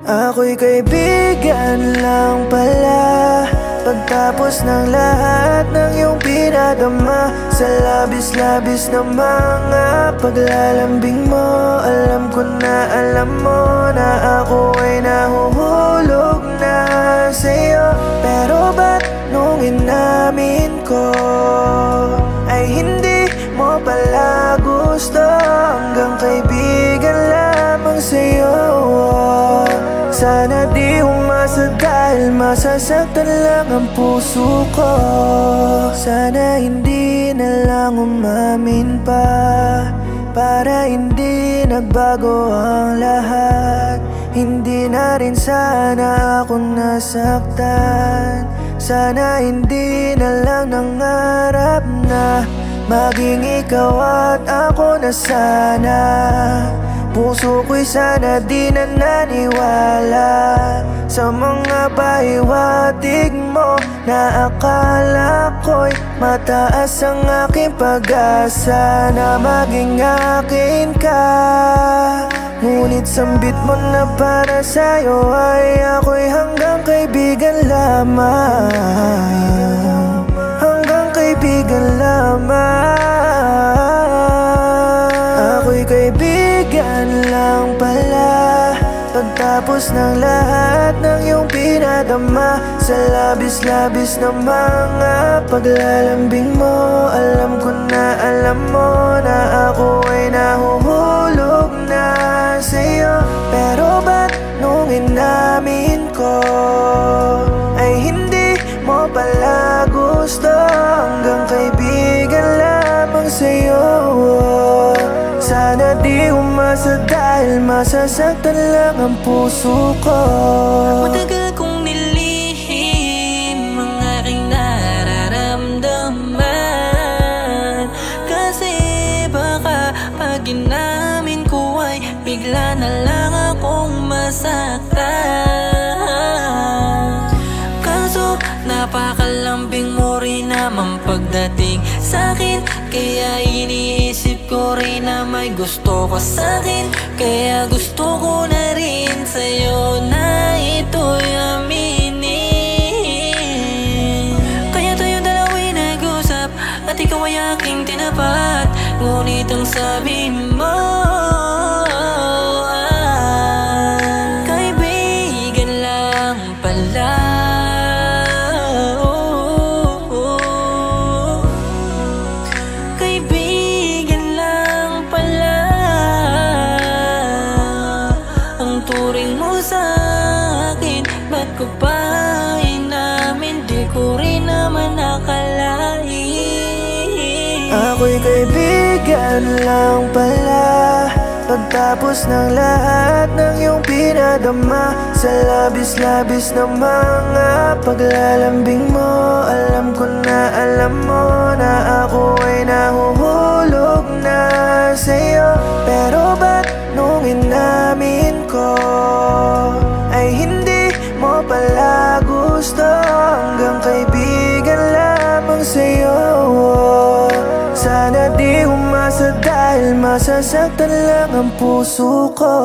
Ako'y kaibigan lang pala, pagtapos ng lahat ng iyong pinadama. Sa labis-labis na mga paglalambing mo, alam ko na alam mo na ako ay nahuhulog na sa'yo. Pero ba't nung inamin ko ay hindi mo pala gusto? Hanggang kaibigan lamang sa'yo. Sana di umasa dahil masasaktan lang ang puso ko. Sana hindi na lang umamin pa, para hindi nagbago ang lahat. Hindi na rin sana ako nasaktan. Sana hindi na lang nangarap na maging ikaw at ako na sana. Puso ko'y sana di na naniwala sa mga pahiwatig mo, na akala ko'y mataas ang aking pag-asa na maging akin ka. Ngunit sambit mo na para sa'yo ay ako'y hanggang kaibigan lamang. Hanggang kaibigan lamang. Ako'y kaibigan lang pala, pagtapos ng lahat ng iyong pinadama. Sa labis-labis na mga paglalambing mo, alam ko na alam mo na ako ay nahuhulog na sa'yo. Pero ba't nung inamin ko ay hindi mo pala gusto? Hanggang kaibigan lamang sa'yo. Sana di umasa dahil masasaktan lang ang puso ko. Matagal kong nilihim ang aking nararamdaman, kasi baka pag inamin ko ay bigla na lang akong masaktan. Kaso napakalambing mo rin naman pagdating sa'kin, kaya iniisip ko rin na may gusto ka sa'kin. Kaya gusto ko na rin sa'yo na ito'y aminin. Kaya tayo dalawa'y nag-usap at ikaw ay aking tinapat. Ngunit ang sabi mo, kaibigan lang pala. Turing mo sa'kin, ba't ko pa inamin? Di ko rin naman akalain. Ako'y kaibigan lang pala, pagtapos ng lahat ng iyong pinadama. Sa labis-labis na mga paglalambing mo, alam ko na alam mo na ako ay nahuhulog na sa'yo. Pero ba't nung inamin ko ay hindi mo pala gusto? Hanggang kaibigan lamang sa'yo. Sana di umasa dahil masasaktan lang ang puso ko.